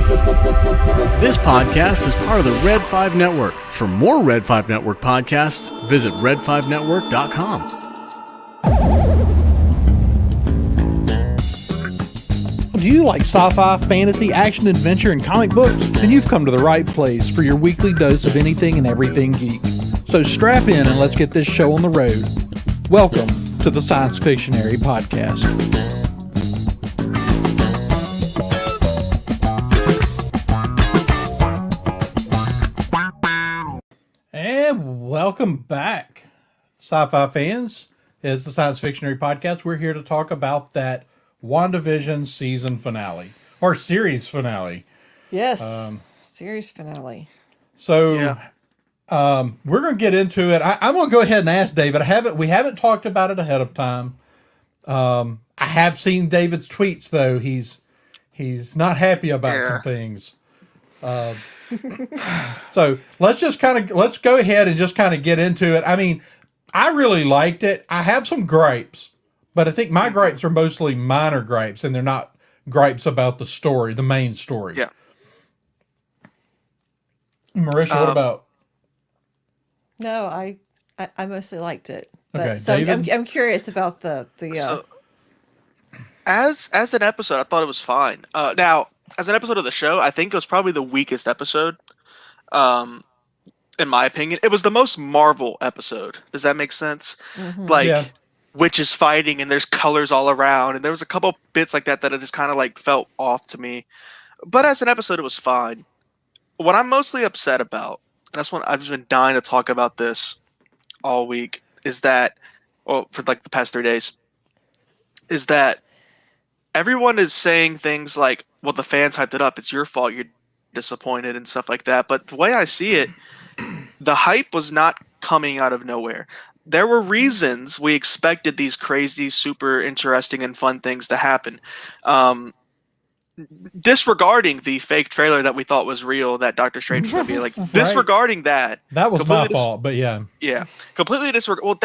This podcast is part of the Red 5 Network. For more Red 5 Network podcasts, visit red5network.com. Do you like sci-fi, fantasy, action, adventure, and comic books? Then you've come to the right place for your weekly dose of anything and everything geek. So strap in and let's get this show on the road. Welcome to the Science Fictionary Podcast. And welcome back, sci-fi fans. It's the Science Fictionary Podcast. We're here to talk about that WandaVision season finale, or series finale. Yes, series finale. So, we're going to get into it. I'm going to go ahead and ask David. We haven't talked about it ahead of time. I have seen David's tweets, though. He's not happy about some things. So let's go ahead and just kind of get into it. I mean, I really liked it. I have some gripes. But I think my gripes are mostly minor gripes, and they're not gripes about the story, the main story. Yeah. Marisha, what about? No, I mostly liked it. But, Okay, so David? I'm curious about the So, as an episode, I thought it was fine. Now, as an episode of the show, I think it was probably the weakest episode. In my opinion, it was the most Marvel episode. Does that make sense? Mm-hmm. Witches fighting and there's colors all around, and there was a couple bits like that I just kind of like felt off to me. But as an episode, it was fine. What I'm mostly upset about, and that's what I've just been dying to talk about this all week, is that, well, for like the past 3 days, is that everyone is saying things like, well, the fans hyped it up, it's your fault, you're disappointed and stuff like that. But the way I see it, the hype was not coming out of nowhere. There were reasons we expected these crazy, super interesting and fun things to happen. Disregarding the fake trailer that we thought was real, that Doctor Strange was going to be like, disregarding that. That was my fault, but yeah. Yeah, completely disregard. Well,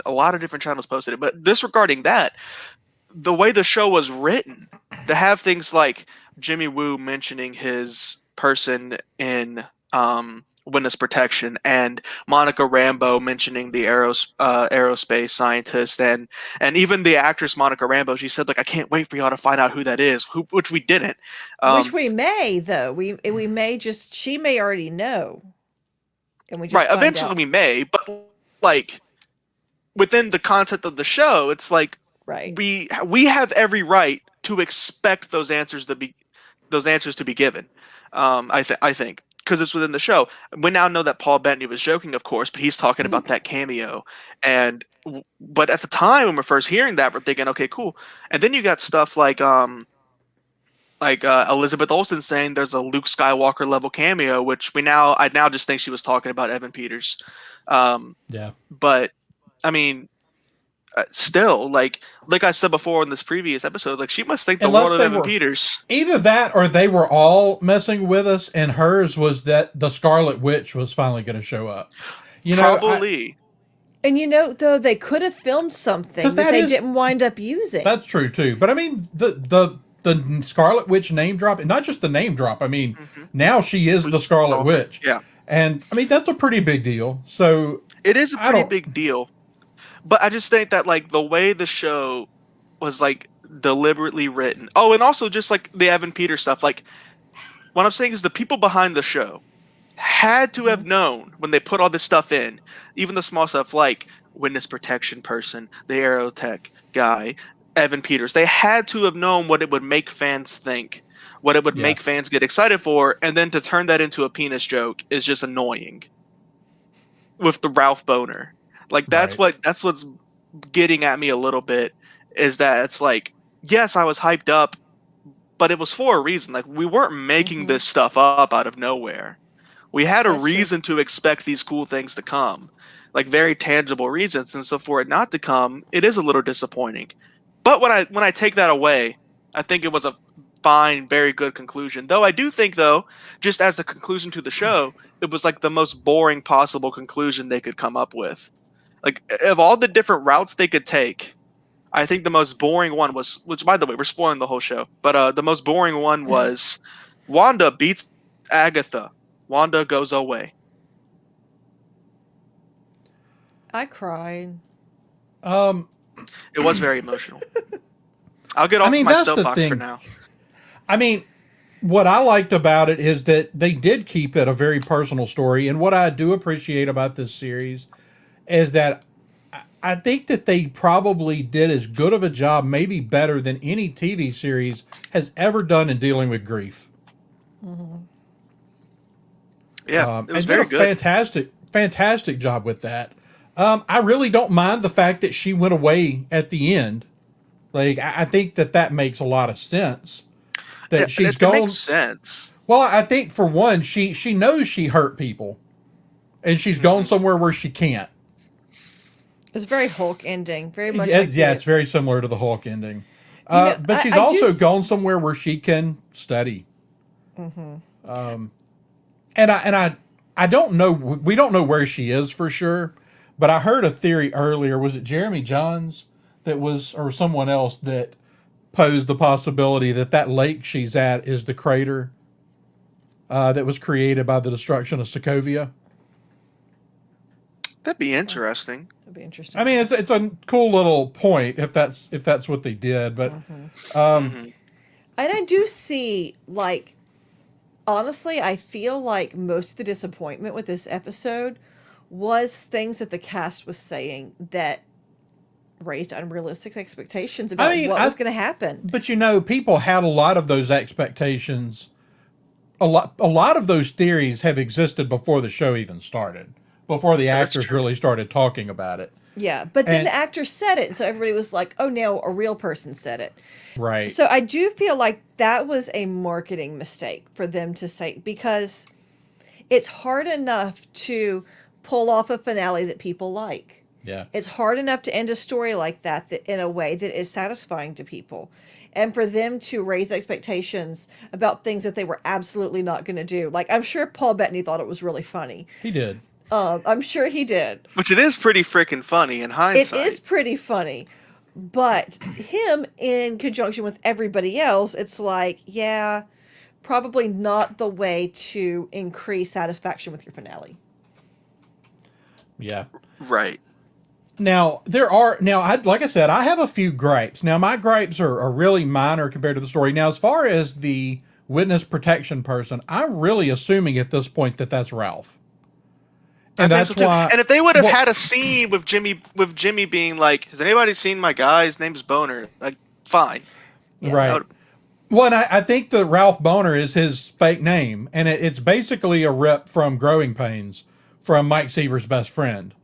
a lot of different channels posted it, but disregarding that, the way the show was written, to have things like Jimmy Woo mentioning his person in witness protection, and Monica Rambeau mentioning the aerospace scientist, and even the actress Monica Rambeau, she said, like, I can't wait for y'all to find out who that is, which we didn't. Which we may, though. We may just, she may already know. And we just right, eventually we may, but like within the concept of the show, it's like, right, we have every right to expect those answers to be given. I think. Because it's within the show. We now know that Paul Bettany was joking, of course, but he's talking about that cameo. But at the time when we're first hearing that, we're thinking, okay, cool. And then you got stuff like Elizabeth Olsen saying there's a Luke Skywalker level cameo, which I now just think she was talking about Evan Peters. Yeah. But I mean, still, like I said before in this previous episode, like, she must think the world of Evan Peters. Either that, or they were all messing with us, and hers was that the Scarlet Witch was finally going to show up. Probably. And though, they could have filmed something that they didn't wind up using. That's true too. But I mean, the Scarlet Witch name drop, and not just the name drop. I mean, now she is the Scarlet Witch. Yeah. And I mean, that's a pretty big deal. So it is a pretty big deal. But I just think that, like, the way the show was, like, deliberately written. Oh, and also just, like, the Evan Peters stuff. Like, what I'm saying is the people behind the show had to have known when they put all this stuff in, even the small stuff like witness protection person, the aerotech guy, Evan Peters. They had to have known what it would make fans think, what it would make fans get excited for, and then to turn that into a penis joke is just annoying. With the Ralph Boner. Like, that's what's getting at me a little bit, is that it's like, yes, I was hyped up, but it was for a reason. Like, we weren't making this stuff up out of nowhere. We had a reason to expect these cool things to come, like very tangible reasons. And so for it not to come, it is a little disappointing. But when I take that away, I think it was a fine, very good conclusion. Though I do think, just as the conclusion to the show, it was like the most boring possible conclusion they could come up with. Like, of all the different routes they could take, I think the most boring one was, which, by the way, we're spoiling the whole show, but the most boring one was Wanda beats Agatha. Wanda goes away. I cried. It was very emotional. I'll get off my that's the soapbox for thing. now. I mean, what I liked about it is that they did keep it a very personal story. And what I do appreciate about this series is that I think that they probably did as good of a job, maybe better than any TV series has ever done in dealing with grief. Yeah, it was and very did a good. fantastic job with that. I really don't mind the fact that she went away at the end. Like, I think that makes a lot of sense. That Yeah, she's it gone. makes sense. Well, I think for one, she knows she hurt people, and she's gone somewhere where she can't. It's a very Hulk ending. Very much Yeah, like it's very similar to the Hulk ending. But she's I do also s- gone somewhere where she can study. And I don't know. We don't know where she is for sure. But I heard a theory earlier. Was it Jeremy Johns that was, or someone else that posed the possibility that lake she's at is the crater that was created by the destruction of Sokovia? That'd be interesting. It'd be interesting. I mean, it's a cool little point if that's what they did. But And I do see, like, honestly, I feel like most of the disappointment with this episode was things that the cast was saying that raised unrealistic expectations about what was going to happen. But people had a lot of those expectations. A lot of those theories have existed before the show even started, before the actors really started talking about it. Yeah, but then the actor said it, and so everybody was like, "Oh, no, a real person said it." Right. So I do feel like that was a marketing mistake for them to say, because it's hard enough to pull off a finale that people like. Yeah. It's hard enough to end a story like that in a way that is satisfying to people. And for them to raise expectations about things that they were absolutely not going to do. Like, I'm sure Paul Bettany thought it was really funny. He did. I'm sure he did. Which it is pretty freaking funny in hindsight. It is pretty funny. But him in conjunction with everybody else, it's like, yeah, probably not the way to increase satisfaction with your finale. Yeah. Right. Now, like I said, I have a few gripes. Now, my gripes are really minor compared to the story. Now, as far as the witness protection person, I'm really assuming at this point that that's Ralph. And that's why. And if they would have had a scene with Jimmy being like, "Has anybody seen my guy? His name's Boner." Like, fine. Yeah. Right. Well, and I think that Ralph Boner is his fake name, and it's basically a rip from Growing Pains from Mike Seaver's best friend.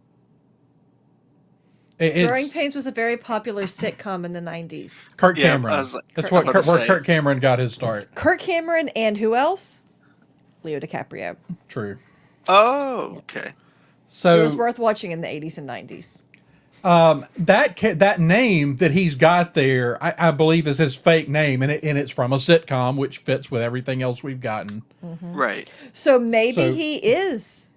Growing Pains was a very popular sitcom in the 90s. Kirk Cameron. That's where Kirk Cameron got his start. Kirk Cameron and who else? Leo DiCaprio. True. Oh, okay. So it was worth watching in the 80s and 90s. That name that he's got there, I believe, is his fake name, and it's from a sitcom, which fits with everything else we've gotten. Mm-hmm. Right. So maybe he is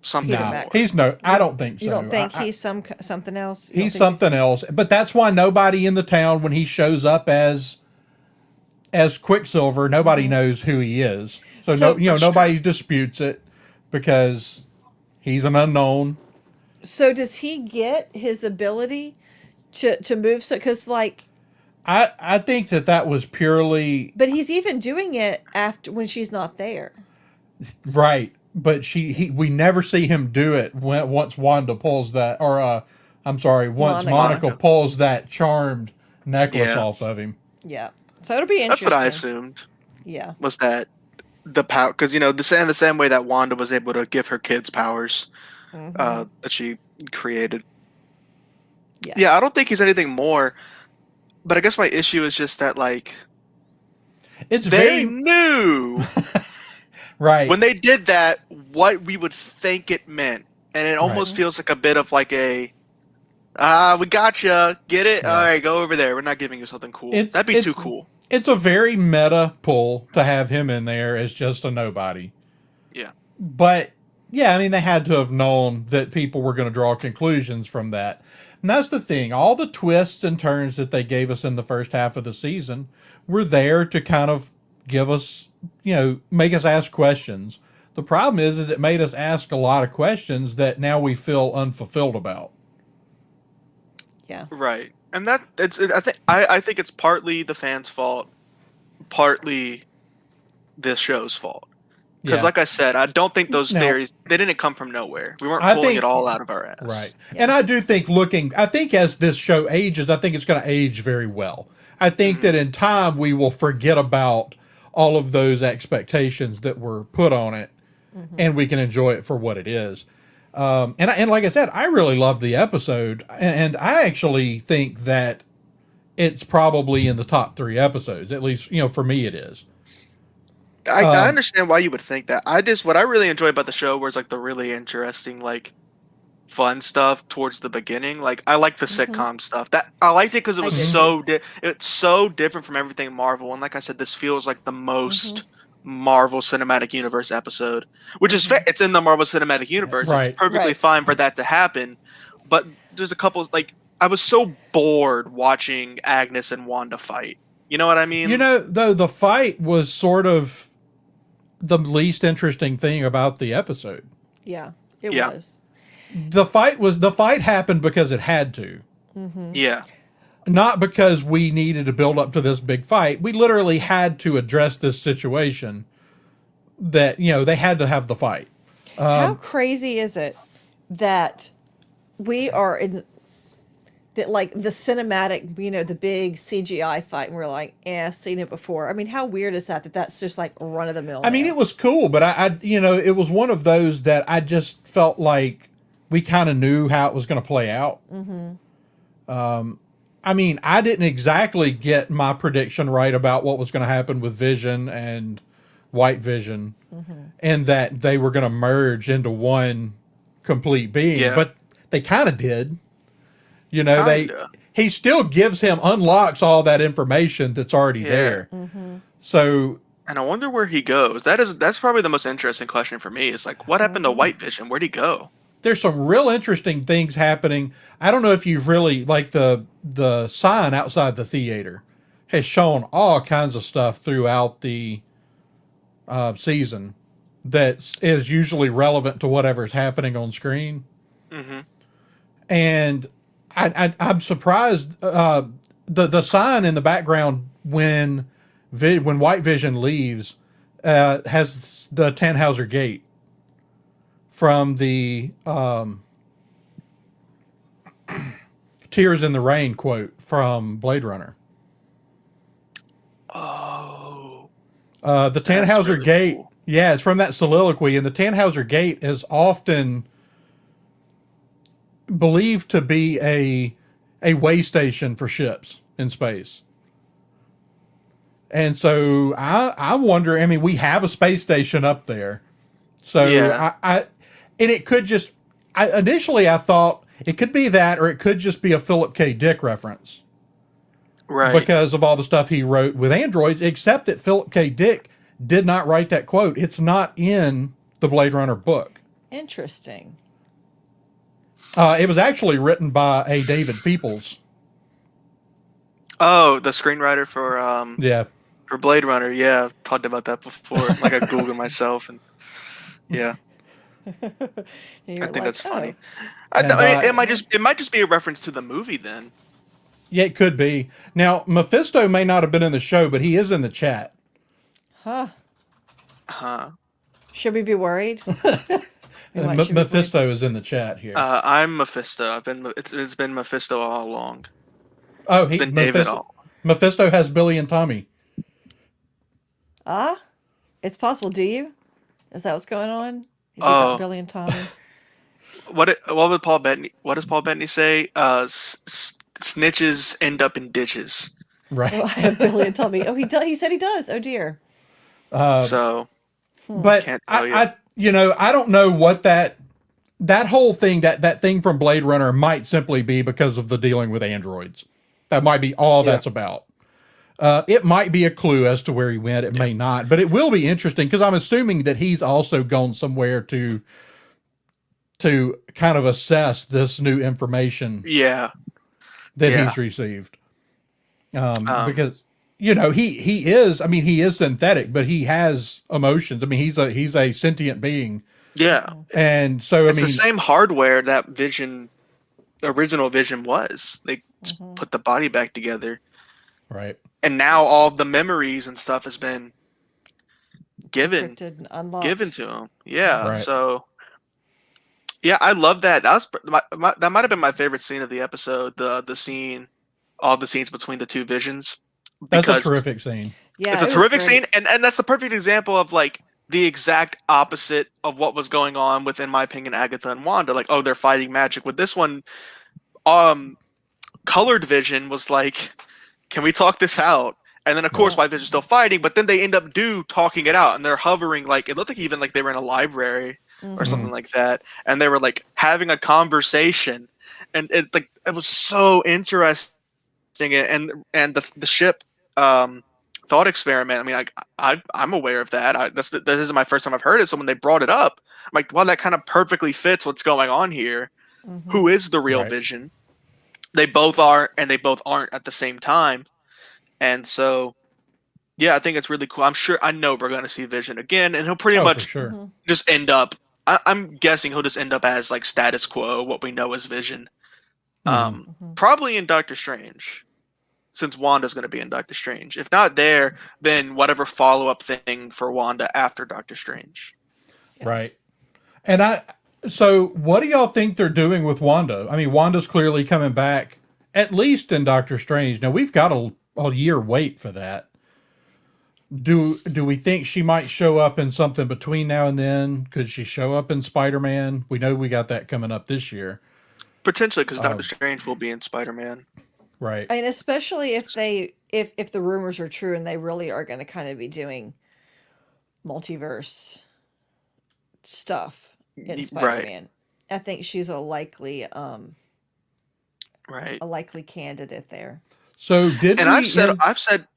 something. No, he's no. I don't think so. You don't think he's something else? He's something else, but that's why nobody in the town, when he shows up as Quicksilver, nobody knows who he is. So nobody disputes it because he's an unknown. So does he get his ability to move? So because like, I think that was purely. But he's even doing it after when she's not there. Right, but we never see him do it once Wanda pulls that, or once Monica pulls that charmed necklace off of him. Yeah, so it'll be interesting. That's what I assumed. Yeah, was that the power? Because the same way that Wanda was able to give her kids powers. That she created. Yeah, I don't think he's anything more. But I guess my issue is just that, like, they knew right when they did that what we would think it meant, and it almost feels like a bit of like a we gotcha, get it? All right, go over there. We're not giving you something cool. That'd be too cool. It's a very meta pull to have him in there as just a nobody. Yeah, but. Yeah, I mean, they had to have known that people were going to draw conclusions from that. And that's the thing. All the twists and turns that they gave us in the first half of the season were there to kind of give us, make us ask questions. The problem is it made us ask a lot of questions that now we feel unfulfilled about. Yeah. Right. And I think it's partly the fans' fault, partly this show's fault. Because, like I said, I don't think those theories, they didn't come from nowhere. We weren't pulling it all out of our ass. Right. Yeah. And I do think I think as this show ages, I think it's going to age very well. I think that in time we will forget about all of those expectations that were put on it, and we can enjoy it for what it is. And like I said, I really loved the episode, and I actually think that it's probably in the top 3 episodes. At least, for me it is. I understand why you would think that. What I really enjoy about the show was like the really interesting, like, fun stuff towards the beginning. Like, I like the sitcom stuff. That I liked it because it was it's so different from everything Marvel. And like I said, this feels like the most Marvel Cinematic Universe episode, which is fair. It's in the Marvel Cinematic Universe. Right. It's perfectly fine for that to happen. But there's a couple, like, I was so bored watching Agnes and Wanda fight. You know what I mean? Though the fight was sort of the least interesting thing about the episode. Yeah, it was. The fight happened because it had to. Yeah. Not because we needed to build up to this big fight. We literally had to address this situation that, they had to have the fight. How crazy is it that we are in like the cinematic, the big CGI fight, and we're like, seen it before. I mean, how weird is that that's just like run of the mill? I mean, it was cool, but I it was one of those that I just felt like we kind of knew how it was going to play out. I mean, I didn't exactly get my prediction right about what was going to happen with Vision and White Vision, and that they were going to merge into one complete being, but they kind of did. He still gives him, unlocks all that information that's already there. So, and I wonder where he goes. That's probably the most interesting question for me. Is like, what happened to White Vision? Where'd he go? There's some real interesting things happening. I don't know if you've really, like, the sign outside the theater has shown all kinds of stuff throughout the season that is usually relevant to whatever's happening on screen. And I'm surprised. The sign in the background when White Vision leaves has the Tannhauser Gate from the "Tears in the Rain" quote from Blade Runner. Oh, the Tannhauser really Gate. Cool. Yeah, it's from that soliloquy, and the Tannhauser Gate is often believed to be a way station for ships in space. And so I wonder, I mean, we have a space station up there. So and it could just, initially I thought it could be that, or it could just be a Philip K. Dick reference. Right. Because of all the stuff he wrote with androids, except that Philip K. Dick did not write that quote. It's not in the Blade Runner book. Interesting. It was actually written by a David Peoples. Oh, the screenwriter for Blade Runner. Yeah, I've talked about that before. Like, I Googled myself, and I think that's funny. It might just be a reference to the movie then. Yeah, it could be. Now, Mephisto may not have been in the show, but he is in the chat. Should we be worried? Mephisto is in the chat here. I'm Mephisto. It's been Mephisto all along. Oh, it's been David all. Mephisto has Billy and Tommy. It's possible. Do you? Is that what's going on? You got Billy and Tommy. What does Paul Bettany say? Snitches end up in ditches. Right. Well, I have Billy and Tommy. Oh, he does. He said he does. Oh dear. But I don't know what that whole thing, that thing from Blade Runner might simply be because of the dealing with androids. That might be all that's about. It might be a clue as to where he went. It may not, but it will be interesting because I'm assuming that he's also gone somewhere to kind of assess this new information. Yeah. That he's received. Because you know, he is. I mean, he is synthetic, but he has emotions. I mean, he's a sentient being, Yeah. and so I It's the mean, same hardware that Vision, the original Vision was. They just put the body back together. right. And now all of the memories and stuff has been given Encrypted and unlocked. given to him. Yeah. Right. So yeah, I love that. That was that might have been my favorite scene of the episode. The scene, all the scenes between the two visions, That's a because terrific scene. Yeah, it's a it was terrific great. scene, and that's the perfect example of like the exact opposite of what was going on with, in my opinion, Agatha and Wanda. Like, oh, they're fighting magic. With this one, Colored Vision was like, can we talk this out? And then of course White Vision's still fighting, but then they end up talking it out, and they're hovering, like it looked like even like they were in a library or something like that, and they were like having a conversation, and it was so interesting, and the ship thought experiment. I mean, I'm aware of that. This isn't my first time I've heard it. So when they brought it up, I'm like, well, that kind of perfectly fits what's going on here. Who is the real Right. Vision? They both are, and they both aren't at the same time. And so, yeah, I think it's really cool. I know we're going to see Vision again, and he'll pretty Oh, for much sure. just end up. I'm guessing he'll just end up as like status quo, what we know as Vision. Probably in Doctor Strange, since Wanda's going to be in Doctor Strange. If not there, then whatever follow-up thing for Wanda after Doctor Strange. Right. And so what do y'all think they're doing with Wanda? I mean, Wanda's clearly coming back, at least in Doctor Strange. Now, we've got a year wait for that. Do we think she might show up in something between now and then? Could she show up in Spider-Man? We know we got that coming up this year. Potentially, because Doctor Strange will be in Spider-Man. Right. And especially if if the rumors are true and they really are going to kind of be doing multiverse stuff in Spider-Man. I think she's a likely candidate there. So I've said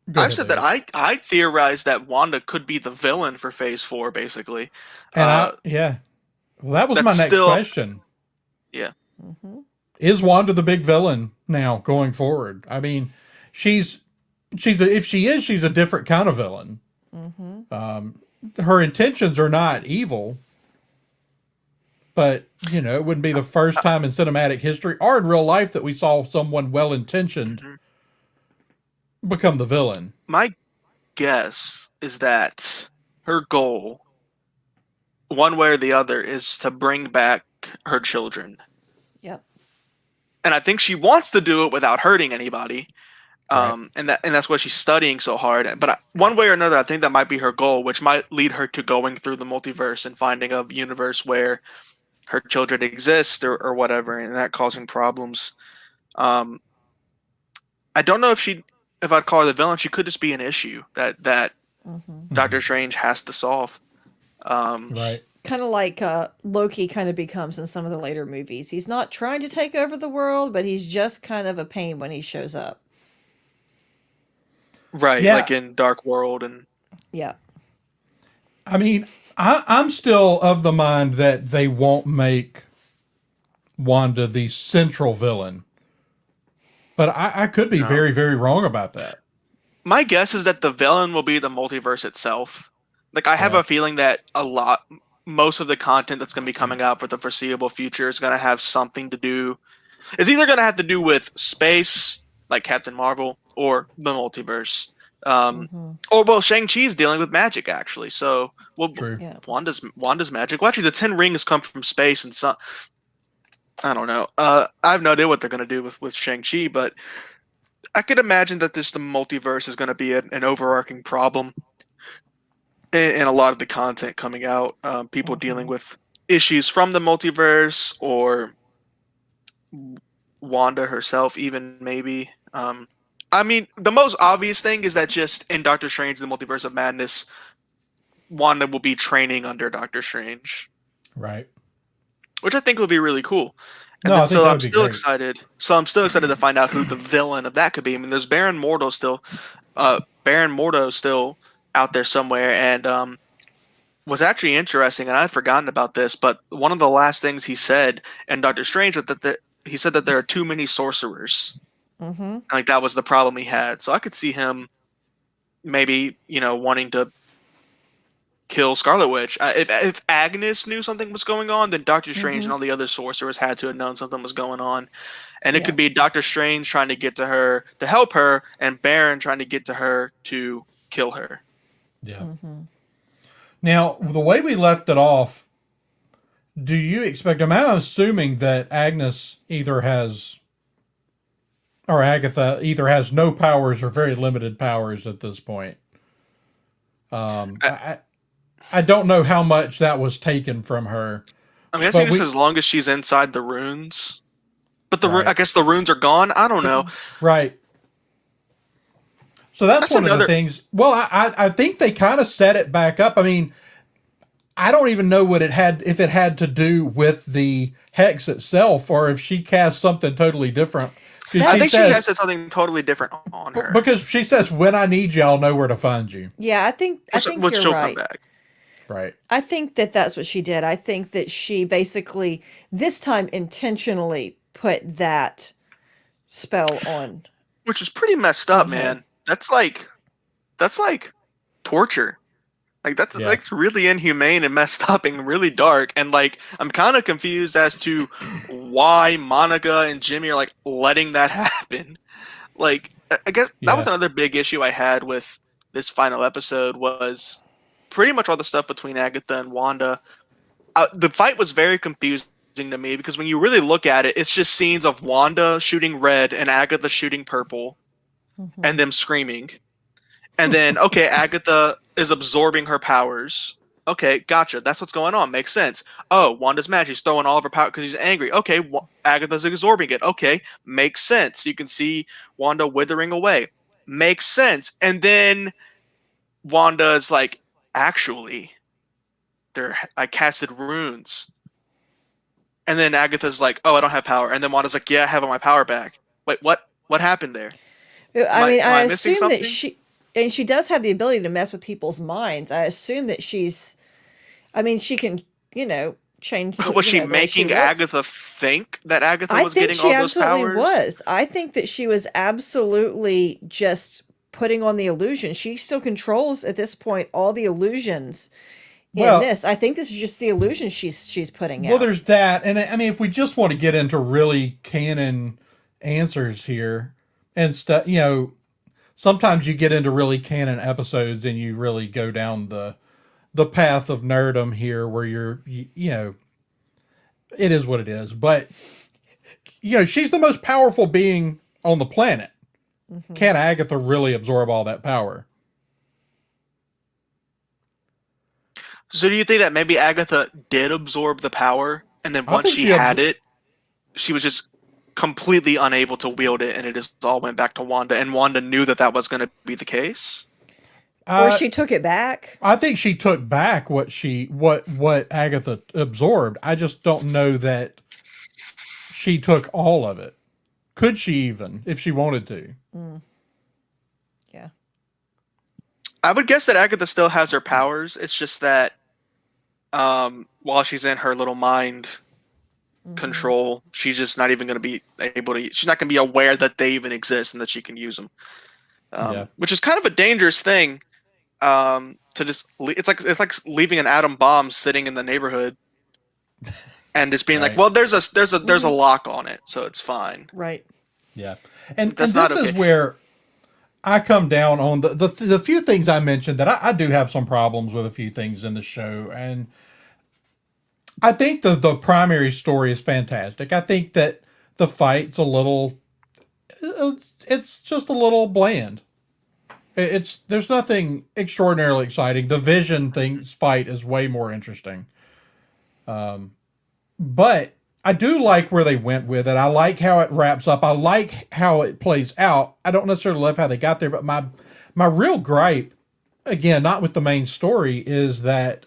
that I theorized that Wanda could be the villain for Phase 4, basically. And well, that was my next question. Yeah. Is Wanda the big villain now going forward? I mean, she's if she is, she's a different kind of villain. Her intentions are not evil, but you know, it wouldn't be the first time in cinematic history or in real life that we saw someone well-intentioned become the villain. My guess is that her goal, one way or the other, is to bring back her children. Yep. And I think she wants to do it without hurting anybody. Right. And that's why she's studying so hard. But one way or another, I think that might be her goal, which might lead her to going through the multiverse and finding a universe where her children exist or whatever, and that causing problems. I don't know if I'd call her the villain. She could just be an issue that Doctor Strange has to solve. Right. Kind of like Loki kind of becomes in some of the later movies. He's not trying to take over the world, but he's just kind of a pain when he shows up. Right, Yeah. like in Dark World and Yeah. I mean, I'm still of the mind that they won't make Wanda the central villain. But I could be very, very wrong about that. my guess is that the villain will be the multiverse itself. Like I have a feeling that most of the content that's going to be coming out for the foreseeable future is going to have something to do. It's either going to have to do with space, like Captain Marvel, or the multiverse. Or well, Shang-Chi's dealing with magic actually. So True. Yeah. Wanda's magic. Well, actually, the 10 rings come from space and some. I don't know. I have no idea what they're going to do with Shang-Chi, but I could imagine that the multiverse is going to be an overarching problem in a lot of the content coming out. People dealing with issues from the multiverse or Wanda herself, even maybe. I mean, the most obvious thing is that just in Doctor Strange, the Multiverse of Madness, Wanda will be training under Doctor Strange. Right. Which I think would be really cool. And No, then, I think so that I'm would be still great. excited. So I'm still excited to find out who the villain of that could be. I mean, there's Baron Mordo still. Baron Mordo still out there somewhere, and was actually interesting. And I'd forgotten about this, but one of the last things he said in Doctor Strange was that he said that there are too many sorcerers. Like that was the problem he had. So I could see him maybe, wanting to kill Scarlet Witch. If Agnes knew something was going on, then Doctor Strange and all the other sorcerers had to have known something was going on. And it could be Doctor Strange trying to get to her to help her, and Baron trying to get to her to kill her. Yeah. Now, the way we left it off, do you expect? I'm assuming that Agnes Agatha either has no powers or very limited powers at this point. I don't know how much that was taken from her. I guess as long as she's inside the runes. But I guess the runes are gone. I don't know. Right. So that's one of the things. Well, I think they kind of set it back up. I mean, I don't even know if it had to do with the hex itself, or if she cast something totally different. I think she has something totally different on her. Because she says, "When I need you, I'll know where to find you." Yeah, I think you're right. Come back. Right. I think that's what she did. I think that she basically this time intentionally put that spell on, which is pretty messed up, man. That's like torture. Like that's really inhumane and messed up and really dark. And like I'm kind of confused as to why Monica and Jimmy are like letting that happen. Like I guess that was another big issue I had with this final episode was pretty much all the stuff between Agatha and Wanda. The fight was very confusing to me because when you really look at it, it's just scenes of Wanda shooting red and Agatha shooting purple and them screaming. And then, okay, Agatha is absorbing her powers. Okay, gotcha. That's what's going on. Makes sense. Oh, Wanda's mad. She's throwing all of her power because she's angry. Okay, Agatha's absorbing it. Okay, makes sense. You can see Wanda withering away. Makes sense. And then Wanda's like, actually, I casted runes. And then Agatha's like, oh, I don't have power. And then Wanda's like, yeah, I have my power back. Wait, what? What happened there? I assume that she does have the ability to mess with people's minds. I assume that she can, change. Was she making Agatha think that Agatha was getting all those powers? I think she absolutely was. I think that she was absolutely just putting on the illusion. She still controls at this point all the illusions in this. I think this is just the illusion she's putting out. Well, there's that, and I mean, if we just want to get into really canon answers here and stuff, sometimes you get into really canon episodes and you really go down the path of nerdom here where it is what it is. But, she's the most powerful being on the planet. Mm-hmm. Can Agatha really absorb all that power? So do you think that maybe Agatha did absorb the power and then once she had it, she was just completely unable to wield it and it just all went back to Wanda and Wanda knew that was going to be the case? Or she took it back? I think she took back what Agatha absorbed. I just don't know that she took all of it. Could she even, if she wanted to? Mm. Yeah. I would guess that Agatha still has her powers. It's just that while she's in her little mind control, she's just not even going to be able to. She's not going to be aware that they even exist and that she can use them, which is kind of a dangerous thing. To just it's like leaving an atom bomb sitting in the neighborhood, and just being like, well, there's a lock on it, so it's fine. Right. Yeah, and this is where I come down on the few things I mentioned that I do have some problems with a few things in the show, and I think the primary story is fantastic. I think that the fight's it's just a little bland. There's nothing extraordinarily exciting. The Vision fight is way more interesting. But I do like where they went with it. I like how it wraps up. I like how it plays out. I don't necessarily love how they got there, but my real gripe, again, not with the main story, is that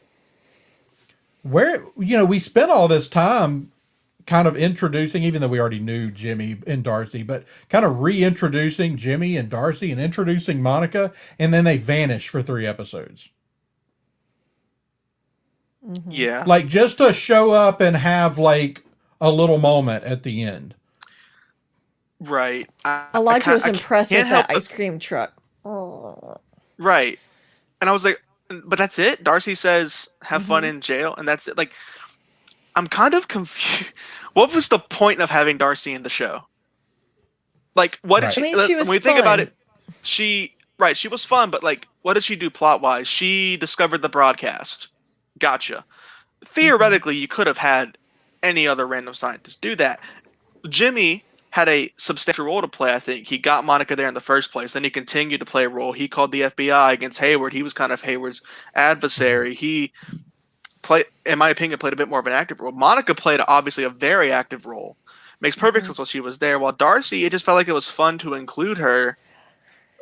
we spent all this time kind of introducing, even though we already knew Jimmy and Darcy, but kind of reintroducing Jimmy and Darcy and introducing Monica, and then they vanish for 3 episodes. Mm-hmm. Yeah. Like just to show up and have like a little moment at the end. Right. Elijah was impressed with can't help that ice cream truck. Right. And I was like, but that's it? Darcy says, have fun in jail, and that's it. Like, I'm kind of confused. What was the point of having Darcy in the show? Like, what did Right. she? I mean, she was when we think about fun. it, she was fun, but like, what did she do plot wise? She discovered the broadcast. Gotcha. Theoretically, you could have had any other random scientist do that. Jimmy had a substantial role to play, I think. He got Monica there in the first place. Then he continued to play a role. He called the FBI against Hayward. He was kind of Hayward's adversary. He played, in my opinion, played a bit more of an active role. Monica played obviously a very active role. Makes perfect sense while she was there. While Darcy, it just felt like it was fun to include her.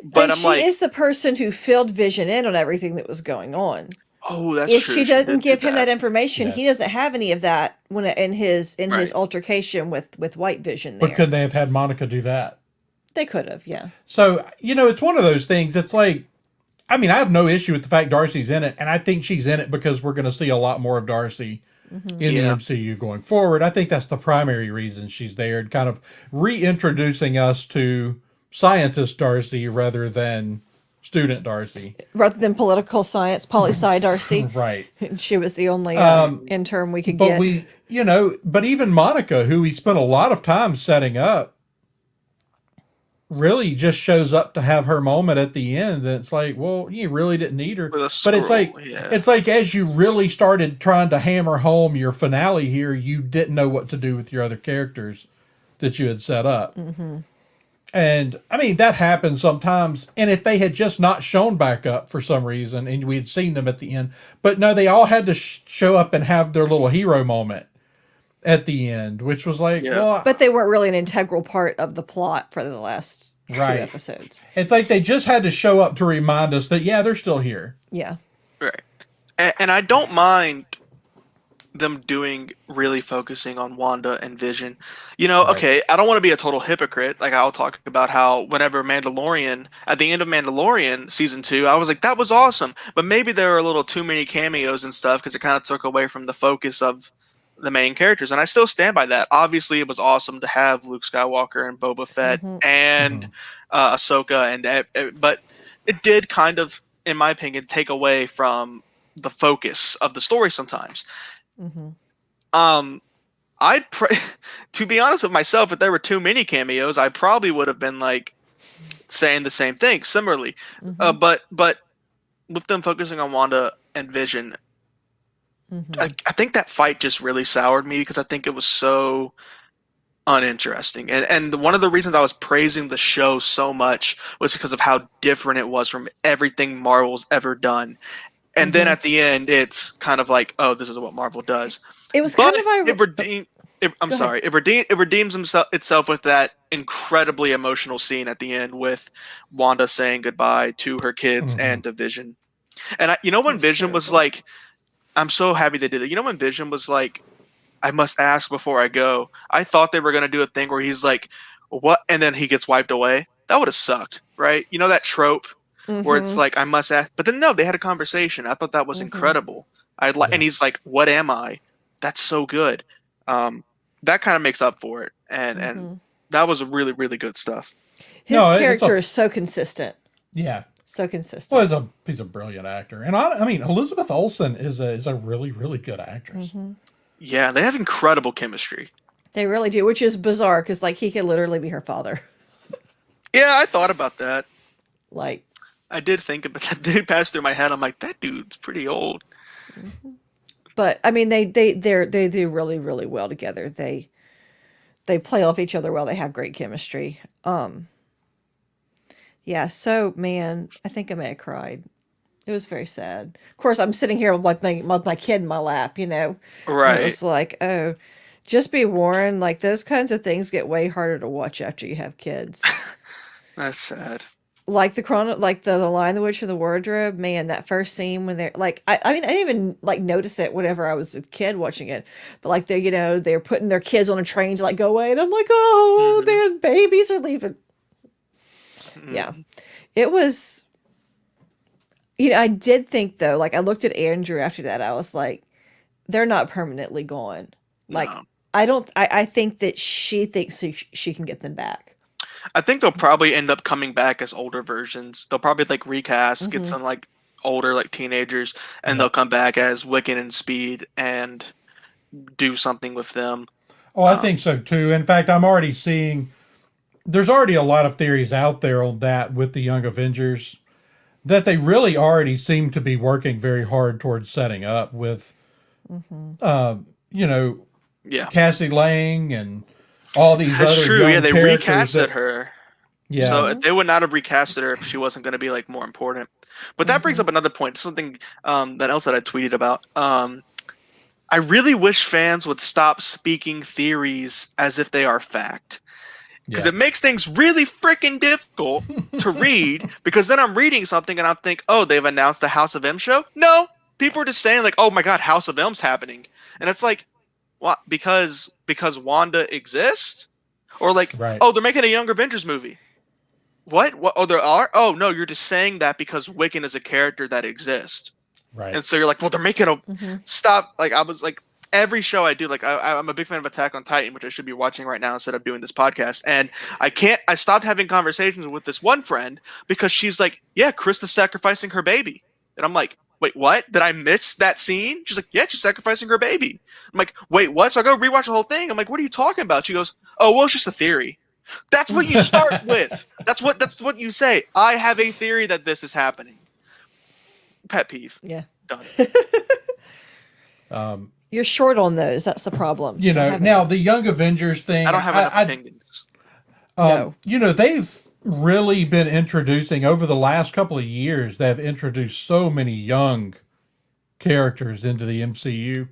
But And I'm she like, is the person who filled Vision in on everything that was going on. oh, that's If true. she doesn't give him that that. information, Yeah. he doesn't have any of that when in his Right. altercation with White Vision. There, But could they have had Monica do that? they could have, yeah. So, it's one of those things. It's like, I mean, I have no issue with the fact Darcy's in it, and I think she's in it because we're going to see a lot more of Darcy in Yeah. the MCU going forward. I think that's the primary reason she's there, and kind of reintroducing us to scientist Darcy rather than student Darcy. Rather than political science, poli-sci Darcy. Right. She was the only intern we could But get. but even Monica, who we spent a lot of time setting up, really just shows up to have her moment at the end. And it's like, well, you really didn't need her. With a But it's like, scroll, yeah. it's like as you really started trying to hammer home your finale here, you didn't know what to do with your other characters that you had set up. And I mean, that happens sometimes. And if they had just not shown back up for some reason and we had seen them at the end, but no, they all had to show up and have their little hero moment at the end, which was like, Yeah. well, But they weren't really an integral part of the plot for the last Right. 2 episodes. it's like they just had to show up to remind us that, yeah, they're still here. Yeah. Right. And I don't mind them really focusing on Wanda and Vision. Okay, I don't want to be a total hypocrite. Like, I'll talk about how whenever Mandalorian, at the end of Mandalorian season 2, I was like, that was awesome. But maybe there were a little too many cameos and stuff because it kind of took away from the focus of the main characters. And I still stand by that. Obviously, it was awesome to have Luke Skywalker and Boba Fett and Ahsoka, but it did kind of, in my opinion, take away from the focus of the story sometimes. To be honest with myself, if there were too many cameos, I probably would have been like saying the same thing similarly. But with them focusing on Wanda and Vision, I think that fight just really soured me because I think it was so uninteresting. And one of the reasons I was praising the show so much was because of how different it was from everything Marvel's ever done. And then at the end, it's kind of like, oh, this is what Marvel does. It was But kind of it redeems itself with that incredibly emotional scene at the end with Wanda saying goodbye to her kids and to Vision. And when Vision was like, I'm so happy they did it. When Vision was like, I must ask before I go, I thought they were going to do a thing where he's like, what? And then he gets wiped away. That would have sucked, right? That trope where it's like, I must ask. But then no, they had a conversation. I thought that was incredible. And he's like, what am I? That's so good. That kind of makes up for it. And that was really, really good stuff. his character is so consistent. Yeah. So consistent. Well, he's a brilliant actor. And I mean, Elizabeth Olsen is a really, really good actress. Yeah, they have incredible chemistry. They really do, which is bizarre because like he could literally be her father. Yeah, I thought about that. Like, I did think about that. They passed through my head. I'm like, that dude's pretty old. but I mean, they do really, really well together. They play off each other well. They have great chemistry. Yeah. So man, I think I may have cried. It was very sad. Of course, I'm sitting here with my kid in my lap. Right. And it was like, oh, just be warned. Like those kinds of things get way harder to watch after you have kids. That's sad. Like the Lion, the Witch, and the Wardrobe, man, that first scene when they're like, I mean, I didn't even like notice it whenever I was a kid watching it, but like they're putting their kids on a train to like go away, and I'm like, oh, their babies are leaving. Yeah, it was. I did think though, like I looked at Andrew after that, I was like, they're not permanently gone. Like No. I think that she thinks she can get them back. I think they'll probably end up coming back as older versions. They'll probably like recast, get some like older like teenagers, and they'll come back as Wiccan and Speed and do something with them. Oh, I think so too. In fact, I'm already seeing there's already a lot of theories out there on that with the Young Avengers that they really already seem to be working very hard towards setting up with, you know, Yeah, Cassie Lang and all these that's other true. young Yeah, they characters recasted that, her. yeah, So they would not have recasted her if she wasn't going to be like more important. But that brings up another point, something that else that I tweeted about. I really wish fans would stop speaking theories as if they are fact. Because it makes things really freaking difficult to read. Because then I'm reading something and I'm think, oh, they've announced the House of M show? No, people are just saying like, oh my god, House of M's happening, and it's like, what? Because Wanda exists, or like, oh, they're making a Young Avengers movie. What? Oh, there are? Oh no, you're just saying that because Wiccan is a character that exists. right. And so you're like, well, they're making a stop. Like I was like, every show I do, like I'm a big fan of Attack on Titan, which I should be watching right now instead of doing this podcast. And I stopped having conversations with this one friend because she's like, yeah, Chris is sacrificing her baby. And I'm like, wait, what? Did I miss that scene? She's like, yeah, she's sacrificing her baby. I'm like, wait, what? So I go rewatch the whole thing. I'm like, what are you talking about? She goes, oh, well, it's just a theory. That's what you start with. That's what you say. I have a theory that this is happening. Pet peeve. Yeah. Done. You're short on those. That's the problem. You know, now the Young Avengers thing. I don't have enough opinions. No. You know, they've really been introducing over the last couple of years. They've introduced so many young characters into the MCU.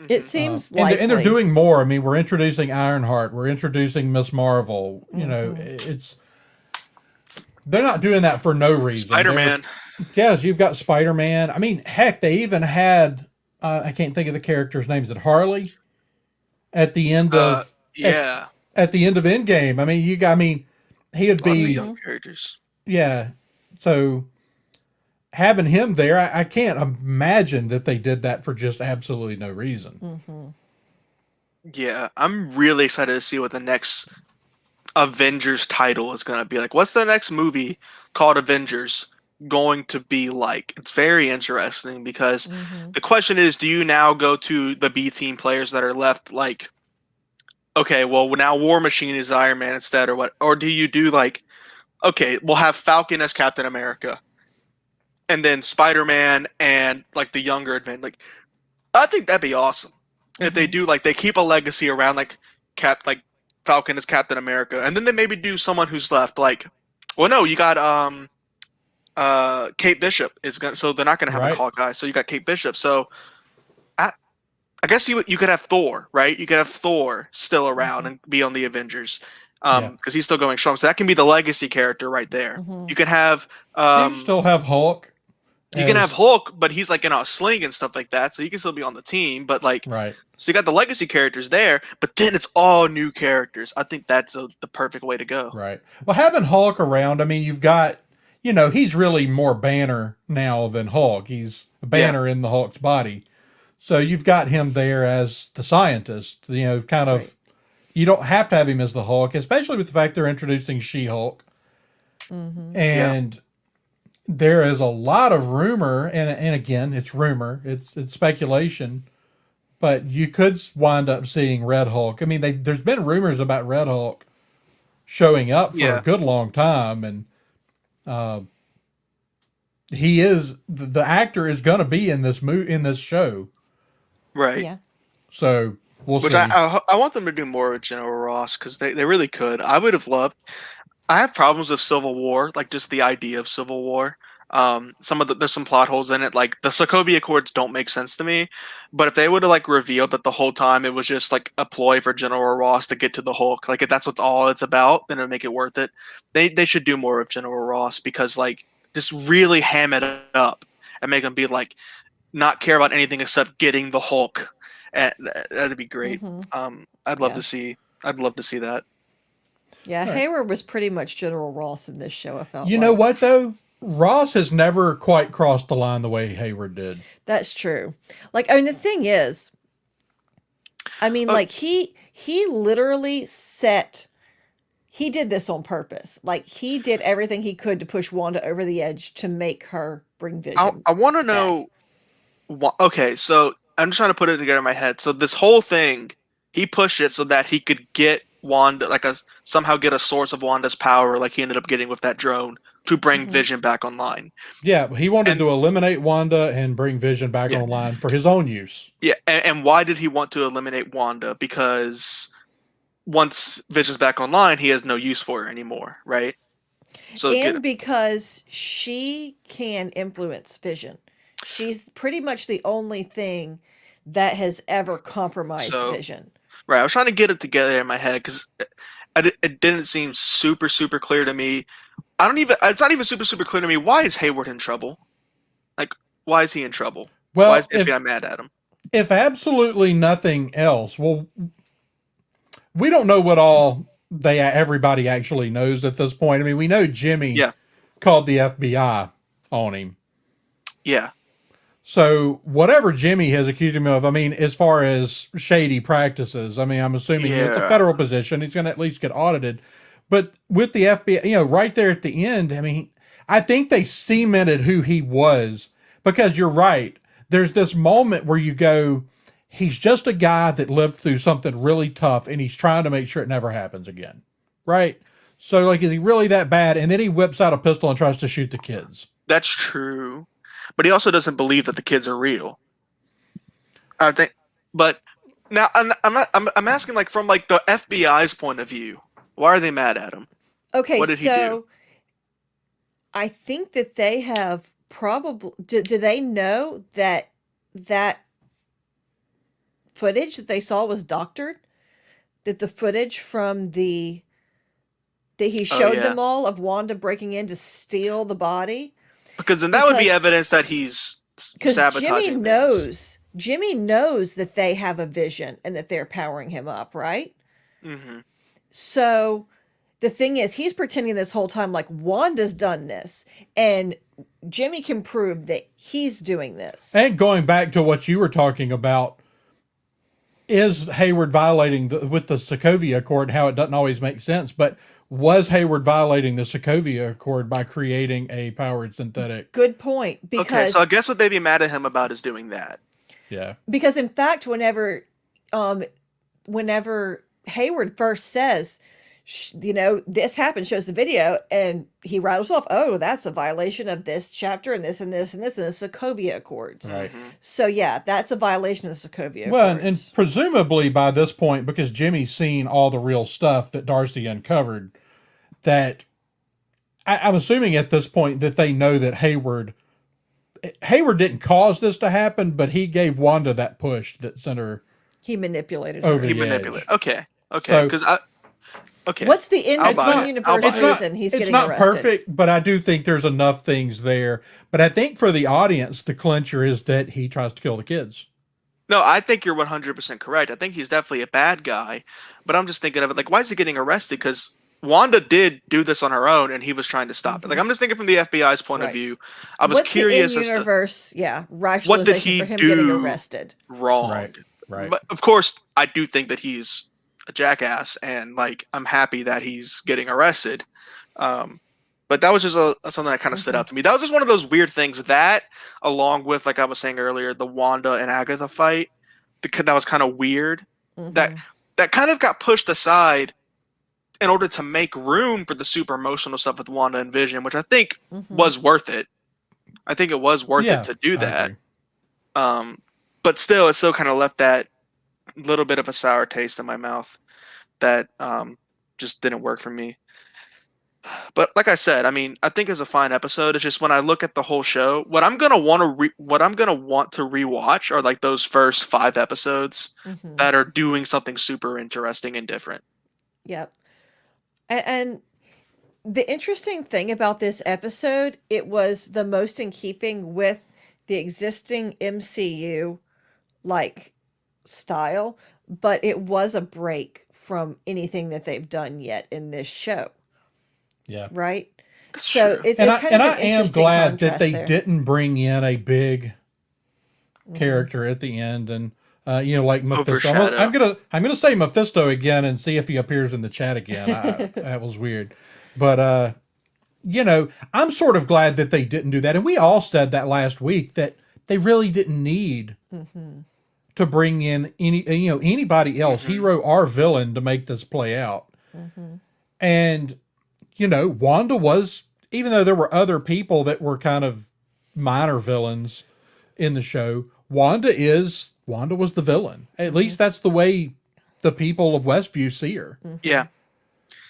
It seems and they're doing more. I mean, we're introducing Ironheart. We're introducing Miss Marvel. You know, they're not doing that for no reason. Spider-Man. Yes, you've got Spider-Man. I mean, heck, they even had, I can't think of the character's name. Is it Harley? At the end of, at the end of Endgame. I mean, he would Lots of be, young characters. yeah. So having him there, I can't imagine that they did that for just absolutely no reason. Yeah, I'm really excited to see what the next Avengers title is going to be like. What's the next movie called Avengers going to be like? It's very interesting because the question is, do you now go to the B team players that are left like, okay, well now War Machine is Iron Man instead, or what? Or do you do like, okay, we'll have Falcon as Captain America, and then Spider-Man and like the younger advent. Like, I think that'd be awesome if they do like they keep a legacy around like Falcon as Captain America, and then they maybe do someone who's left. Like, well, no, you got Kate Bishop is gonna, so they're not gonna have a Hawkeye. So you got Kate Bishop. So I guess you could have Thor, right? You could have Thor still around and be on the Avengers. Because he's still going strong. So that can be the legacy character right there. You can have you still have Hulk. You can have Hulk, but he's like in a sling and stuff like that, so he can still be on the team. But like, so you got the legacy characters there, but then it's all new characters. I think that's the perfect way to go. Right. Well, having Hulk around, I mean, you've got, you know, he's really more Banner now than Hulk. He's a Banner in the Hulk's body. So you've got him there as the scientist, you know, kind of, you don't have to have him as the Hulk, especially with the fact they're introducing She-Hulk. And there is a lot of rumor, and again, it's rumor, it's speculation, but you could wind up seeing Red Hulk. I mean, there's been rumors about Red Hulk showing up for a good long time, and he is the actor is going to be in this show, right? Yeah. So we'll see. I want them to do more with General Ross because they really could. I would have loved. I have problems with Civil War, like just the idea of Civil War. There's some plot holes in it, like the Sokovia Accords don't make sense to me. But if they would have like revealed that the whole time it was just like a ploy for General Ross to get to the Hulk, like if that's what's all it's about, then it'll make it worth it. They should do more of General Ross because like just really ham it up and make him be like not care about anything except getting the Hulk. That'd be great. I'd love to see that. Yeah, Hayward was pretty much General Ross in this show, I felt You know what, though? Ross has never quite crossed the line the way Hayward did. That's true. Like, I mean, the thing is, I mean, like, he literally set he did this on purpose. Like, he did everything he could to push Wanda over the edge to make her bring Vision. I want to back. know. Okay, so I'm just trying to put it together in my head. So this whole thing, he pushed it so that he could get Wanda, like somehow get a source of Wanda's power, like he ended up getting with that drone, to bring Vision back online. Yeah, he wanted to eliminate Wanda and bring Vision back online for his own use. Yeah, and why did he want to eliminate Wanda? Because once Vision's back online, he has no use for her anymore, right? So Because she can influence Vision. She's pretty much the only thing that has ever compromised Vision. Right, I was trying to get it together in my head because it didn't seem super clear to me. It's not even super clear to me. Why is Hayward in trouble? Like, why is he in trouble? Well, why is the FBI mad at him? If absolutely nothing else, well, we don't know what all everybody actually knows at this point. I mean, we know Jimmy called the FBI on him. Yeah. So whatever Jimmy has accused him of, I mean, as far as shady practices, I mean, I'm assuming it's a federal position. He's going to at least get audited. But with the FBI, right there at the end, I mean, I think they cemented who he was, because you're right. There's this moment where you go, he's just a guy that lived through something really tough and he's trying to make sure it never happens again. Right? So, like, is he really that bad? And then he whips out a pistol and tries to shoot the kids. That's true. But he also doesn't believe that the kids are real. I think, but now I'm asking, like, from like the FBI's point of view, why are they mad at him? Okay, what did he do? I think that they have probably. Do they know that footage that they saw was doctored? That the footage from that he showed them all of Wanda breaking in to steal the body. Because then that would be evidence that he's sabotaging. Jimmy knows that they have a vision and that they're powering him up, right? Mm-hmm. So the thing is, he's pretending this whole time like Wanda's done this, and Jimmy can prove that he's doing this. And going back to what you were talking about, is Hayward violating with the Sokovia Accord, how it doesn't always make sense, but was Hayward violating the Sokovia Accord by creating a powered synthetic? Good point. Because, okay, so I guess what they'd be mad at him about is doing that. Yeah. Because in fact, whenever Hayward first says, this happened, shows the video, and he rattles off, oh, that's a violation of this chapter and this and this and this and the Sokovia Accords. Right. So yeah, that's a violation of the Sokovia Accords. Well, and presumably by this point, because Jimmy's seen all the real stuff that Darcy uncovered, that I'm assuming at this point that they know that Hayward didn't cause this to happen, but he gave Wanda that push that sent her. He manipulated over her. the edge. Okay. So, because okay. What's the in-universe reason he's getting arrested? It's not perfect, but I do think there's enough things there. But I think for the audience, the clincher is that he tries to kill the kids. No, I think you're 100% correct. I think he's definitely a bad guy. But I'm just thinking of it, like, why is he getting arrested? Because Wanda did do this on her own, and he was trying to stop it. Like, I'm just thinking from the FBI's point of view. I was curious as to rationalization what did he for him do getting arrested. Wrong. Right. But of course, I do think that he's a jackass, and like I'm happy that he's getting arrested. But that was just something that kind of stood out to me. That was just one of those weird things that, along with, like I was saying earlier, the Wanda and Agatha fight, that was kind of weird. That kind of got pushed aside in order to make room for the super emotional stuff with Wanda and Vision, which I think was worth it. I think it was worth it to do that. But still, it still kind of left that little bit of a sour taste in my mouth that just didn't work for me. But like I said, I mean, I think it's a fine episode. It's just when I look at the whole show, what I'm gonna want to rewatch are like those first 5 episodes that are doing something super interesting and different. Yep. And the interesting thing about this episode, it was the most in keeping with the existing MCU like style, but it was a break from anything that they've done yet in this show. Yeah. Right? That's so true. it's kind of I am glad that they there. didn't bring in a big character at the end. And Like Mephisto. Overshadow. I'm gonna say Mephisto again and see if he appears in the chat again. That was weird, but I'm sort of glad that they didn't do that. And we all said that last week that they really didn't need to bring in anybody else, hero or villain, to make this play out. And Wanda was, even though there were other people that were kind of minor villains in the show, Wanda was the villain. At least that's the way the people of Westview see her. Yeah.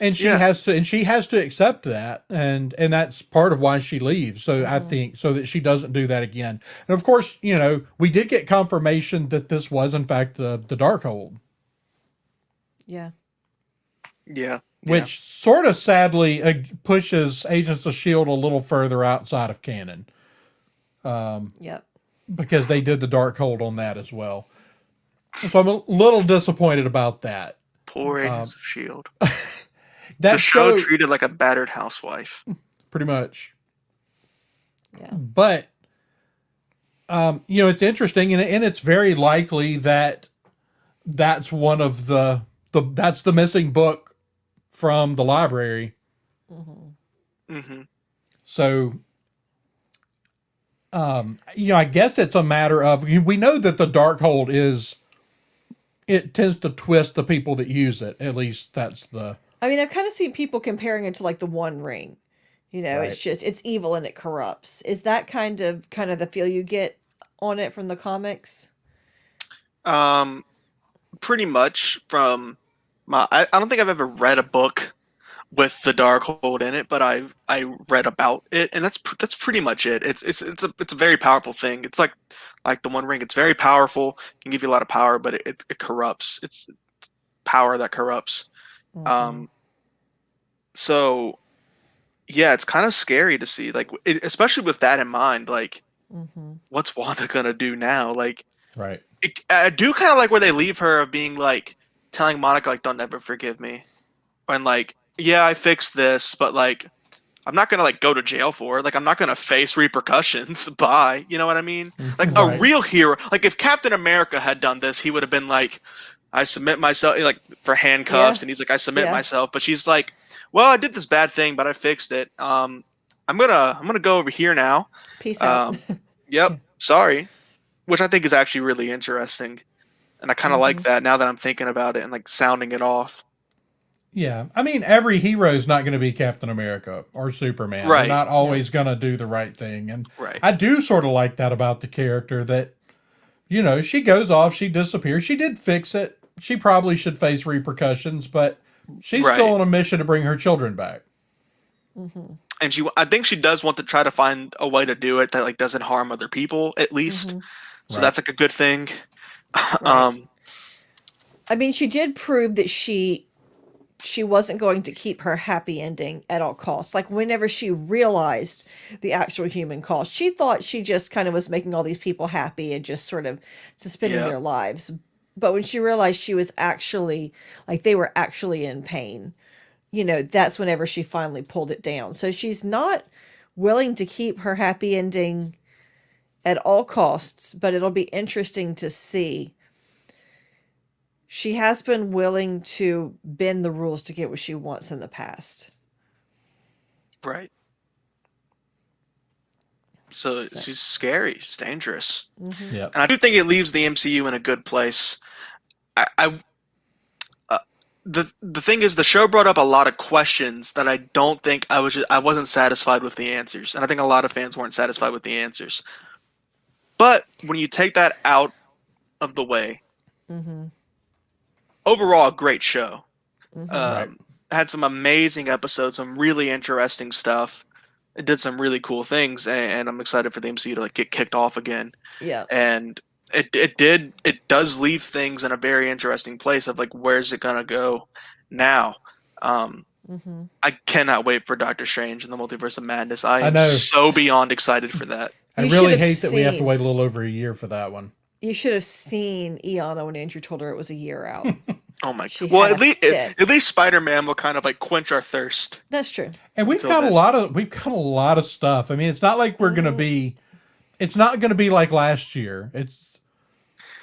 And she has to accept that, and that's part of why she leaves. So I think so that she doesn't do that again. And of course, we did get confirmation that this was in fact the Darkhold. Yeah. Yeah. Which sort of sadly pushes Agents of S.H.I.E.L.D. a little further outside of canon. Yep. Because they did the Darkhold on that as well. So I'm a little disappointed about that. Poor Agents of S.H.I.E.L.D. That the show treated like a battered housewife. Pretty much. Yeah. But, it's interesting, and it's very likely that that's one of that's the missing book from the library. So, I guess it's a matter of, we know that the Darkhold it tends to twist the people that use it. At least that's the... I mean, I've kind of seen people comparing it to like the One Ring. Right. It's evil and it corrupts. Is that kind of the feel you get on it from the comics? Pretty much from I don't think I've ever read a book with the Darkhold in it, but I read about it, and that's pretty much it. It's a very powerful thing. It's like the One Ring. It's very powerful. It can give you a lot of power, but it corrupts. It's power that corrupts. So yeah, it's kind of scary to see, like, especially with that in mind. Like, what's Wanda gonna do now? Like, right. I do kind of like where they leave her of being like telling Monica like, "Don't ever forgive me," and like, "Yeah, I fixed this, but like, I'm not gonna like go to jail for it. Like, I'm not gonna face repercussions." Bye. You know what I mean? Like Right. a real hero. Like if Captain America had done this, he would have been like, "I submit myself," like for handcuffs, and he's like, "I submit myself." But she's like, "Well, I did this bad thing, but I fixed it. I'm gonna go over here now. Peace out. Yep. Sorry." Which I think is actually really interesting. And I kind of like that now that I'm thinking about it and like sounding it off. Yeah. I mean, every hero is not going to be Captain America or Superman. Right. They're not always going to do the right thing. And Right. I do sort of like that about the character, that, she goes off, she disappears. She did fix it. She probably should face repercussions, but she's still on a mission to bring her children back. And I think she does want to try to find a way to do it that like doesn't harm other people, at least. So that's like a good thing. Right. I mean, she did prove that she wasn't going to keep her happy ending at all costs. Like whenever she realized the actual human cost, she thought she just kind of was making all these people happy and just sort of suspending their lives. But when she realized she was actually, like, they were actually in pain, that's whenever she finally pulled it down. So she's not willing to keep her happy ending at all costs, but it'll be interesting to see. She has been willing to bend the rules to get what she wants in the past. Right. So she's scary. She's dangerous. Yeah. And I do think it leaves the MCU in a good place. The thing is, the show brought up a lot of questions that I don't think I wasn't satisfied with the answers. And I think a lot of fans weren't satisfied with the answers. But when you take that out of the way, overall, a great show. Had some amazing episodes, some really interesting stuff. It did some really cool things, and I'm excited for the MCU to like get kicked off again. Yeah. And it does leave things in a very interesting place of like, where's it gonna go now? I cannot wait for Doctor Strange and the Multiverse of Madness. I am so beyond excited for that. I really hate that we have to wait a little over a year for that one. You should have seen Iana when Andrew told her it was a year out. Oh my god! Well, at least Spider-Man will kind of like quench our thirst. That's true. And we've got a lot of stuff. I mean, it's not like we're gonna be. It's not gonna be like last year.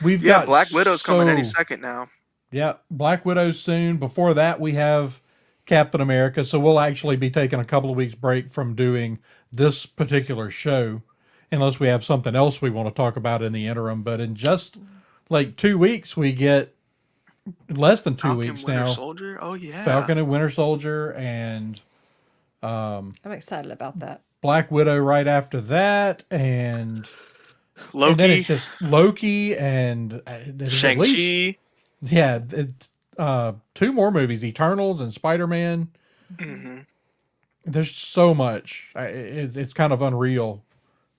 we've Yeah, got Black Widow's coming any second now. Yeah, Black Widow soon. Before that, we have Captain America. So we'll actually be taking a couple of weeks break from doing this particular show, unless we have something else we want to talk about in the interim. But in just like 2 weeks, we get less than 2 weeks Winter now. Soldier. Oh yeah, Falcon and Winter Soldier and I'm excited about that. Black Widow right after that, and Loki, and then it's just Loki and Shang-Chi. Yeah, two more movies, Eternals and Spider-Man. Mm-hmm. There's so much. It's kind of unreal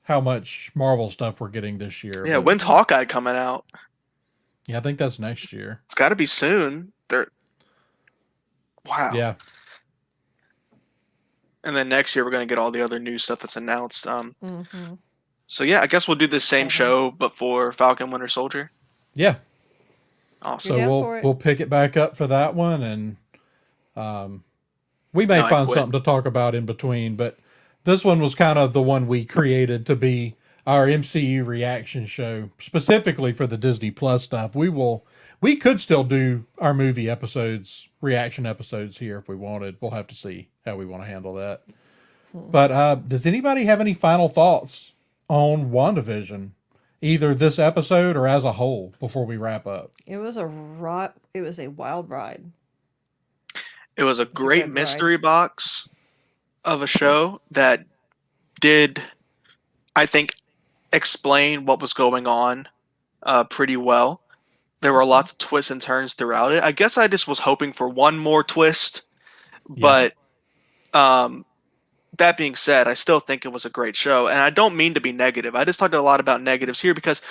how much Marvel stuff we're getting this year. Yeah, But, when's Hawkeye coming out? yeah, I think that's next year. It's got to be soon. Wow. Yeah. And then next year we're going to get all the other new stuff that's announced. Mm-hmm. So yeah, I guess we'll do the same show, but for Falcon Winter Soldier. Yeah. Awesome. So You're down for it? we'll pick it back up for that one, and we may No, I find quit. something to talk about in between. But this one was kind of the one we created to be our MCU reaction show, specifically for the Disney Plus stuff. We could still do our movie episodes, reaction episodes here if we wanted. We'll have to see how we want to handle that. But does anybody have any final thoughts on WandaVision, either this episode or as a whole, before we wrap up? It was a wild ride. It was a great good mystery box of a show that did, I think, explain what was going on pretty well. There were lots of twists and turns throughout it. I guess I just was hoping for one more twist, but that being said, I still think it was a great show, and I don't mean to be negative. I just talked a lot about negatives here because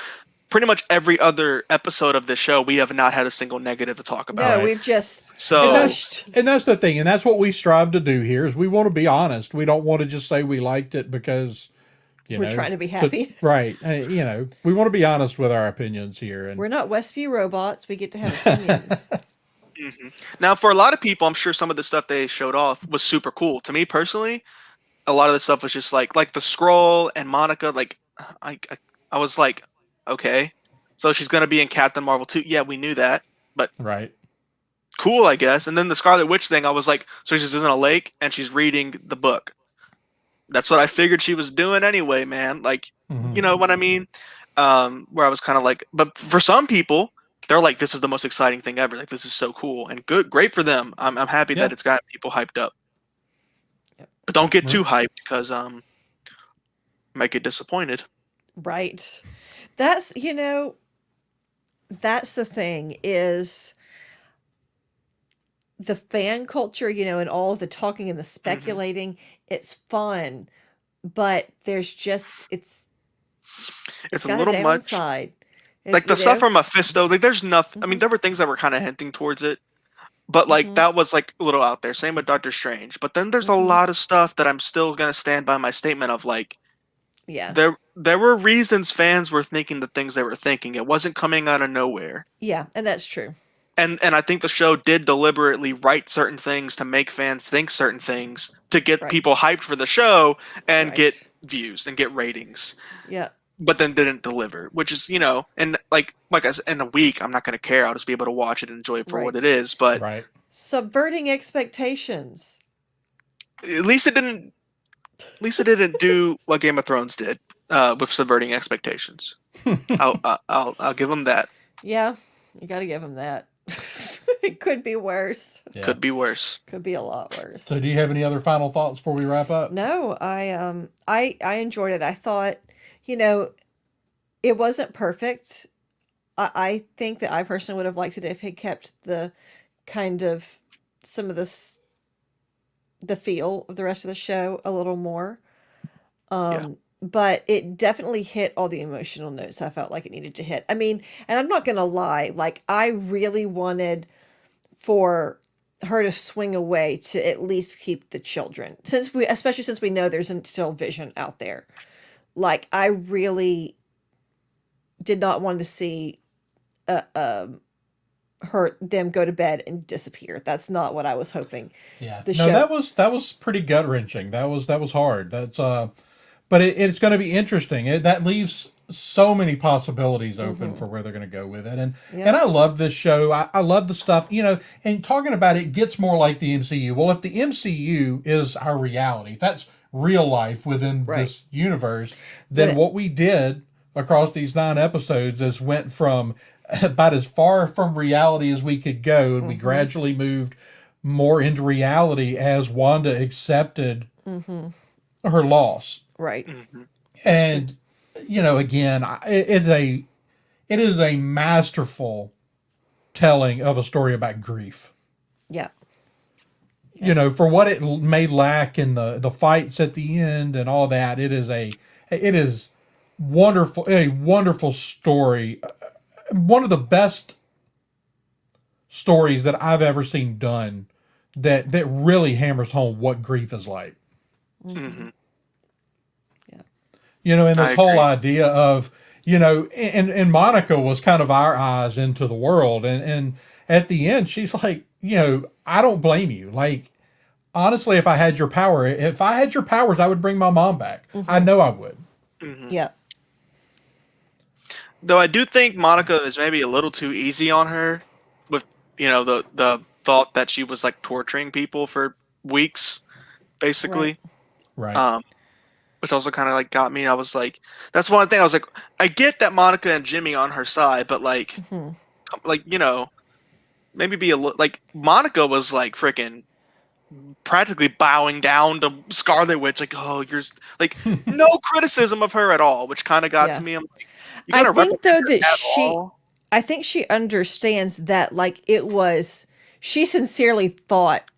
pretty much every other episode of this show, we have not had a single negative to talk about. No, Right. we've just So- And that's the thing, and that's what we strive to do here, is we want to be honest. We don't want to just say we liked it because we're trying to be happy. Right. We want to be honest with our opinions here. And We're not Westview robots. We get to have opinions. Now, for a lot of people, I'm sure some of the stuff they showed off was super cool. To me personally, a lot of the stuff was just like the Skrull and Monica. Like, I was like, okay, so she's gonna be in Captain Marvel 2. Yeah, we knew that, but right. cool, I guess. And then the Scarlet Witch thing, I was like, so she's in a lake and she's reading the book. That's what I figured she was doing anyway, man. Like, you know what I mean? Where I was kind of like, but for some people, they're like, this is the most exciting thing ever. Like, this is so cool and great for them. I'm happy that it's got people hyped up. Yep. But don't get too hyped because might get disappointed. Right. That's the thing, is the fan culture, and all the talking and the speculating. It's fun, but there's just it's It's a got little much. downside. Like the stuff from Mephisto, like there's nothing. I mean, there were things that were kind of hinting towards it, but like that was like a little out there. Same with Doctor Strange. But then there's a lot of stuff that I'm still gonna stand by my statement of like, yeah, there were reasons fans were thinking the things they were thinking. It wasn't coming out of nowhere. yeah, and that's true. And I think the show did deliberately write certain things to make fans think certain things to get Right. people hyped for the show and Right. get views and get ratings. Yeah, But then didn't deliver, which is, and like I said, in a week, I'm not going to care. I'll just be able to watch it and enjoy it for what Right. it is. But Right. subverting expectations. at least it didn't do what Game of Thrones did with subverting expectations. I'll give them that. Yeah, you got to give them that. It could be worse. Yeah. Could be worse. Could be a lot worse. So do you have any other final thoughts before we wrap up? No, I enjoyed it. I thought, it wasn't perfect. I think that I personally would have liked it if it kept the kind of some of this the feel of the rest of the show a little more. But it definitely hit all the emotional notes I felt like it needed to hit. I mean, and I'm not gonna lie, like I really wanted for her to swing away to at least keep the children, especially since we know there's still Vision out there. Like I really did not want to see them go to bed and disappear. That's not what I was hoping. Yeah. The No, show- that was pretty gut wrenching. That was hard. That's but it's going to be interesting. That leaves so many possibilities open for where they're going to go with it. And I love this show. I love the stuff, and talking about it gets more like the MCU. Well, if the MCU is our reality, if that's real life within this universe, then what we did across these 9 episodes is went from about as far from reality as we could go, and we gradually moved more into reality as Wanda accepted her loss. Right. And again, it is a masterful telling of a story about grief. Yeah. For what it may lack in the fights at the end and all that, it is wonderful, a wonderful story. One of the best stories that I've ever seen done that really hammers home what grief is like. Mm-hmm. And this whole idea of, and Monica was kind of our eyes into the world. And at the end, she's like, I don't blame you. Like, honestly, if I had your powers, I would bring my mom back. I know I would. Yeah. Though I do think Monica is maybe a little too easy on her with, the thought that she was like torturing people for weeks, basically. Right. Which also kind of like got me. I was like, that's one thing. I was like, I get that Monica and Jimmy on her side, but like, maybe be a little like Monica was like freaking practically bowing down to Scarlet Witch. Like, oh, you're like no criticism of her at all, which kind of got to me. I'm like, I think though that I think she understands that like she sincerely thought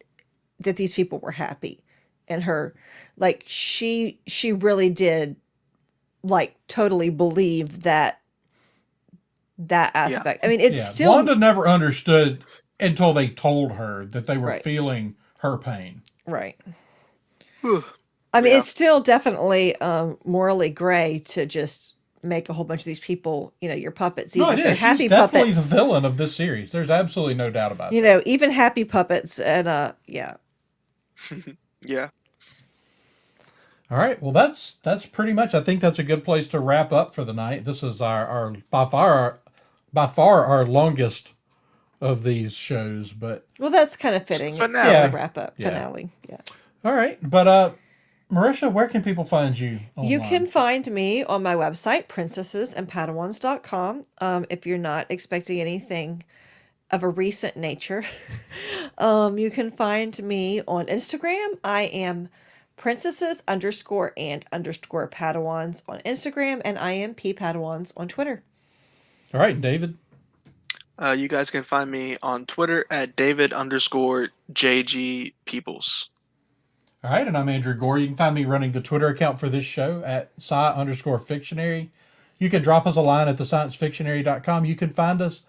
that these people were happy, and her. Like she really did like totally believe that aspect. Yeah. I mean, it's still Wanda never understood until they told her that they were feeling her pain. Right. I mean, it's still definitely morally gray to just make a whole bunch of these people, your puppets. Even if they're happy She's definitely puppets. The villain of this series. There's absolutely no doubt about that. Even happy puppets and yeah. Yeah. All right. Well, that's pretty much. I think that's a good place to wrap up for the night. This is our by far our longest of these shows, but that's kind of fitting. It's a wrap up finale. Yeah. All right, but Marisha, where can people find you online? You can find me on my website, princessesandpadawans.com. If you're not expecting anything of a recent nature, you can find me on Instagram. I am princesses_and_padawans on Instagram, and I am ppadawans on Twitter. All right, David. You guys can find me on Twitter at David_JG Peoples. All right, and I'm Andrew Gore. You can find me running the Twitter account for this show at sci_fictionary. You can drop us a line at thesciencefictionary.com. You can find us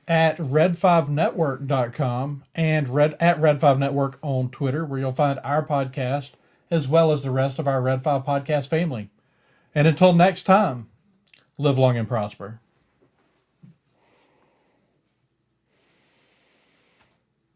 at red5network.com and at red5network on Twitter, where you'll find our podcast as well as the rest of our Red 5 podcast family. And until next time, live long and prosper.